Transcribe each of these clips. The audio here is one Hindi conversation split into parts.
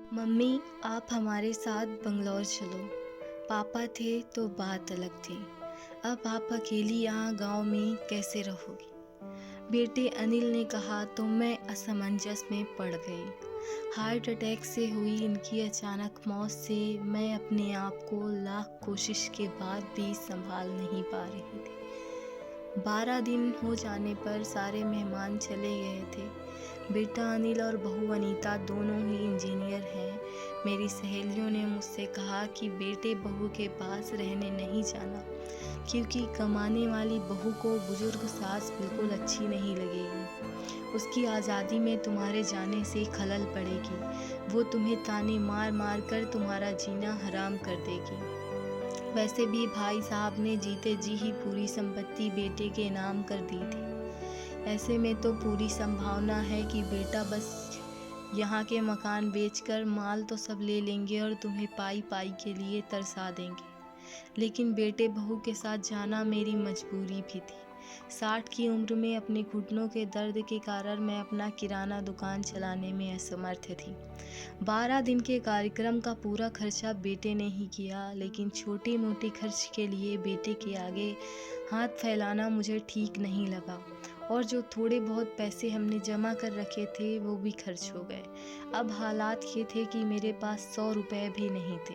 मम्मी, आप हमारे साथ बंगलौर चलो। पापा थे तो बात अलग थी। अब आप अकेली यहाँ गांव में कैसे रहोगी? बेटे अनिल ने कहा तो मैं असमंजस में पड़ गई। हार्ट अटैक से हुई इनकी अचानक मौत से मैं अपने आप को लाख कोशिश के बाद भी संभाल नहीं पा रही थी। 12 दिन हो जाने पर सारे मेहमान चले गए थे। बेटा अनिल और बहू अनीता दोनों ही इंजीनियर हैं। मेरी सहेलियों ने मुझसे कहा कि बेटे बहू के पास रहने नहीं जाना, क्योंकि कमाने वाली बहू को बुजुर्ग सास बिल्कुल अच्छी नहीं लगेगी। उसकी आज़ादी में तुम्हारे जाने से खलल पड़ेगी। वो तुम्हें ताने मार मार कर तुम्हारा जीना हराम कर देगी। वैसे भी भाई साहब ने जीते जी ही पूरी संपत्ति बेटे के नाम कर दी थी। ऐसे में तो पूरी संभावना है कि बेटा बस यहाँ के मकान बेचकर माल तो सब ले लेंगे और तुम्हें पाई पाई के लिए तरसा देंगे। लेकिन बेटे बहू के साथ जाना मेरी मजबूरी भी थी। 60 की उम्र में अपने घुटनों के दर्द के कारण मैं अपना किराना दुकान चलाने में असमर्थ थी। 12 दिन के कार्यक्रम का पूरा खर्चा बेटे ने ही किया, लेकिन छोटी मोटी खर्च के लिए बेटे के आगे हाथ फैलाना मुझे ठीक नहीं लगा। और जो थोड़े बहुत पैसे हमने जमा कर रखे थे वो भी खर्च हो गए। अब हालात ये थे कि मेरे पास 100 रुपए भी नहीं थे।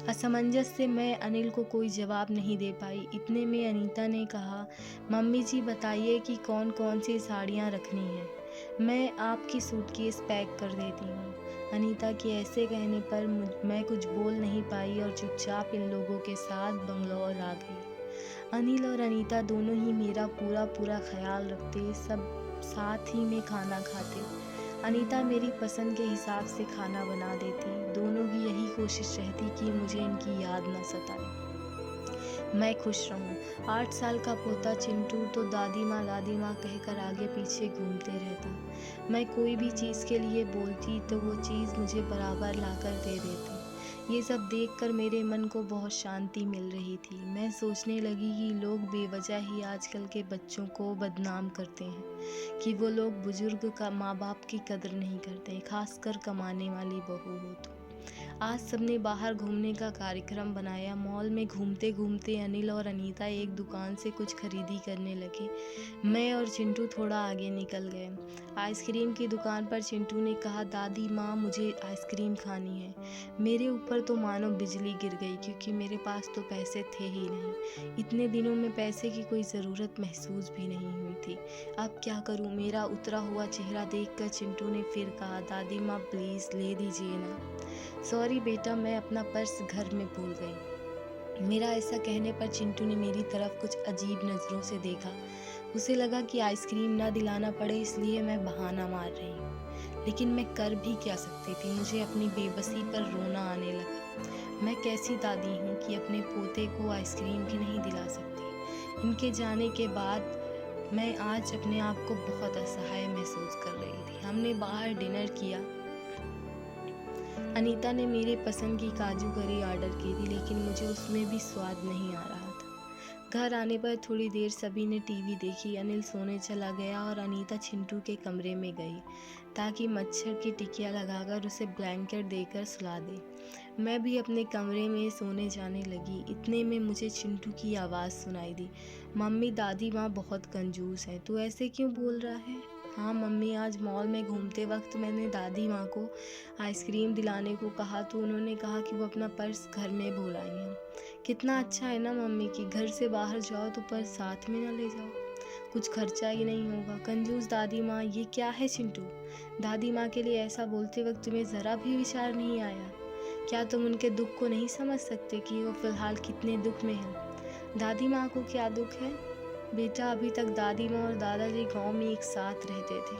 असमंजस से मैं अनिल को कोई जवाब नहीं दे पाई। इतने में अनीता ने कहा, मम्मी जी बताइए कि कौन कौन सी साड़ियाँ रखनी हैं, मैं आपकी सूटकेस पैक कर देती हूँ। अनीता के ऐसे कहने पर मैं कुछ बोल नहीं पाई और चुपचाप इन लोगों के साथ बंगलौर आ गई। अनिल और अनीता दोनों ही मेरा पूरा ख्याल रखते, सब साथ ही में खाना खाते। अनीता मेरी पसंद के हिसाब से खाना बना देती। दोनों की यही कोशिश रहती कि मुझे इनकी याद न सताए, मैं खुश रहूं। 8 साल का पोता चिंटू तो दादी माँ कहकर आगे पीछे घूमते रहता। मैं कोई भी चीज़ के लिए बोलती तो वो चीज़ मुझे बराबर लाकर दे देती। ये सब देखकर मेरे मन को बहुत शांति मिल रही थी। मैं सोचने लगी कि लोग बेवजह ही आजकल के बच्चों को बदनाम करते हैं, कि वो लोग बुजुर्ग का माँ बाप की कदर नहीं करते, खासकर कमाने वाली बहू हो तो। आज सबने बाहर घूमने का कार्यक्रम बनाया। मॉल में घूमते घूमते अनिल और अनीता एक दुकान से कुछ खरीदी करने लगे। मैं और चिंटू थोड़ा आगे निकल गए। आइसक्रीम की दुकान पर चिंटू ने कहा, दादी माँ मुझे आइसक्रीम खानी है। मेरे ऊपर तो मानो बिजली गिर गई, क्योंकि मेरे पास तो पैसे थे ही नहीं। इतने दिनों में पैसे की कोई ज़रूरत महसूस भी नहीं हुई थी। अब क्या करूँ? मेरा उतरा हुआ चेहरा देखकर चिंटू ने फिर कहा, दादी माँ प्लीज़ ले दीजिए ना। सॉरी बेटा, मैं अपना पर्स घर में भूल गई। मेरा ऐसा कहने पर चिंटू ने मेरी तरफ कुछ अजीब नज़रों से देखा। उसे लगा कि आइसक्रीम ना दिलाना पड़े इसलिए मैं बहाना मार रही हूँ। लेकिन मैं कर भी क्या सकती थी? मुझे अपनी बेबसी पर रोना आने लगा। मैं कैसी दादी हूँ कि अपने पोते को आइसक्रीम भी नहीं दिला सकती। इनके जाने के बाद मैं आज अपने आप को बहुत असहाय महसूस कर रही थी। हमने बाहर डिनर किया। अनीता ने मेरे पसंद की काजू करी ऑर्डर की थी, लेकिन मुझे उसमें भी स्वाद नहीं आ रहा था। घर आने पर थोड़ी देर सभी ने टीवी देखी। अनिल सोने चला गया और अनीता चिंटू के कमरे में गई ताकि मच्छर की टिकिया लगाकर उसे ब्लैंकेट देकर सुला दे। मैं भी अपने कमरे में सोने जाने लगी। इतने में मुझे चिंटू की आवाज़ सुनाई दी, मम्मी दादी माँ बहुत कंजूस है, तू ऐसे क्यों बोल रहा है? हाँ मम्मी, आज मॉल में घूमते वक्त मैंने दादी माँ को आइसक्रीम दिलाने को कहा तो उन्होंने कहा कि वो अपना पर्स घर में भूल आई हैं। कितना अच्छा है ना मम्मी कि घर से बाहर जाओ तो पर्स साथ में ना ले जाओ, कुछ खर्चा ही नहीं होगा। कंजूस दादी माँ, ये क्या है चिंटू? दादी माँ के लिए ऐसा बोलते वक्त तुम्हें ज़रा भी विचार नहीं आया? क्या तुम उनके दुख को नहीं समझ सकते कि वो फ़िलहाल कितने दुख में हैं? दादी माँ को क्या दुख है? बेटा, अभी तक दादी माँ और दादाजी गांव में एक साथ रहते थे।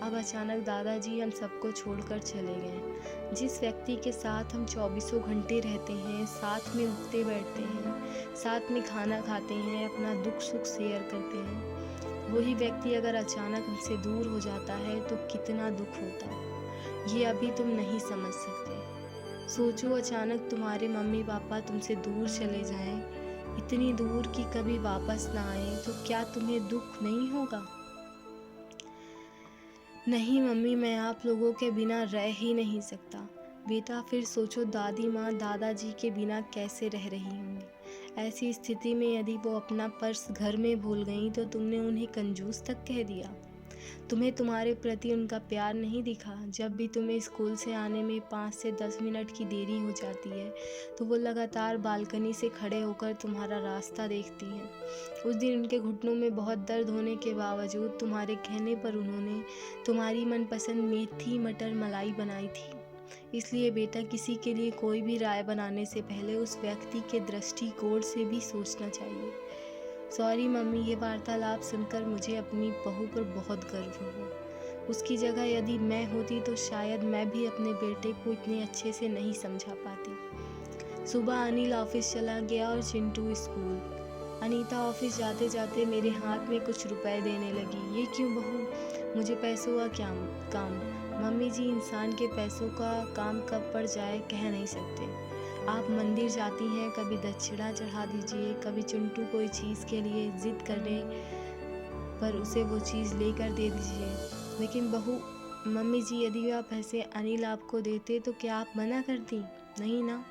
अब अचानक दादाजी हम सबको छोड़कर चले गए। जिस व्यक्ति के साथ हम 24 घंटे रहते हैं, साथ में उठते बैठते हैं, साथ में खाना खाते हैं, अपना दुख सुख शेयर करते हैं, वही व्यक्ति अगर अचानक हमसे दूर हो जाता है तो कितना दुख होता है, ये अभी तुम नहीं समझ सकते। सोचो, अचानक तुम्हारे मम्मी पापा तुमसे दूर चले जाएं, इतनी दूर कि कभी वापस ना आए, तो क्या तुम्हें दुख नहीं होगा? नहीं मम्मी, मैं आप लोगों के बिना रह ही नहीं सकता। बेटा फिर सोचो दादी माँ दादाजी के बिना कैसे रह रही होंगी। ऐसी स्थिति में यदि वो अपना पर्स घर में भूल गईं तो तुमने उन्हें कंजूस तक कह दिया। तुम्हें तुम्हारे प्रति उनका प्यार नहीं दिखा। जब भी तुम्हें स्कूल से आने में 5 से 10 मिनट की देरी हो जाती है तो वो लगातार बालकनी से खड़े होकर तुम्हारा रास्ता देखती हैं। उस दिन उनके घुटनों में बहुत दर्द होने के बावजूद तुम्हारे कहने पर उन्होंने तुम्हारी मनपसंद मेथी मटर मलाई बनाई थी। इसलिए बेटा किसी के लिए कोई भी राय बनाने से पहले उस व्यक्ति के दृष्टिकोण से भी सोचना चाहिए। सॉरी मम्मी, ये वार्तालाप सुनकर मुझे अपनी बहू पर बहुत गर्व हुआ। उसकी जगह यदि मैं होती तो शायद मैं भी अपने बेटे को इतने अच्छे से नहीं समझा पाती। सुबह अनिल ऑफिस चला गया और चिंटू स्कूल। अनीता ऑफिस जाते जाते मेरे हाथ में कुछ रुपए देने लगी। ये क्यों बहू, मुझे पैसों का क्या काम? मम्मी जी, इंसान के पैसों का काम कब पड़ जाए कह नहीं सकते। आप मंदिर जाती हैं, कभी दक्षिणा चढ़ा दीजिए, कभी चिंटू कोई चीज़ के लिए जिद करने पर उसे वो चीज़ लेकर दे दीजिए। लेकिन बहू, मम्मी जी यदि वह पैसे अनिल आपको देते तो क्या आप मना करती? नहीं ना।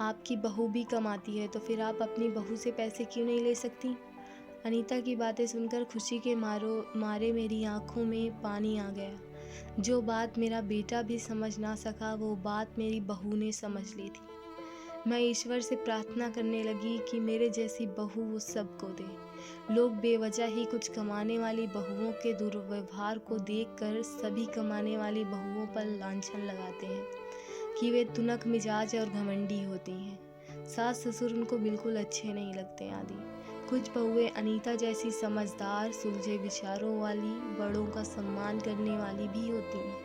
आपकी बहू भी कमाती है तो फिर आप अपनी बहू से पैसे क्यों नहीं ले सकती? अनीता की बातें सुनकर खुशी के मारे मेरी आंखों में पानी आ गया। जो बात मेरा बेटा भी समझ ना सका वो बात मेरी बहू ने समझ ली थी। मैं ईश्वर से प्रार्थना करने लगी कि मेरे जैसी बहू वो सबको दे। लोग बेवजह ही कुछ कमाने वाली बहुओं के दुर्व्यवहार को देखकर सभी कमाने वाली बहुओं पर लांछन लगाते हैं कि वे तुनक मिजाज और घमंडी होती हैं। सास ससुर उनको बिल्कुल अच्छे नहीं लगते आदि। कुछ बहुएं अनीता जैसी समझदार, सुलझे विचारों वाली, बड़ों का सम्मान करने वाली भी होती हैं।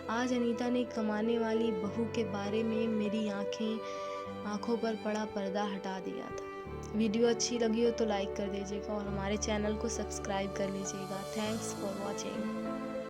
आज अनीता ने कमाने वाली बहू के बारे में मेरी आंखों पर पड़ा पर्दा हटा दिया था। वीडियो अच्छी लगी हो तो लाइक कर दीजिएगा और हमारे चैनल को सब्सक्राइब कर लीजिएगा। Thanks for watching.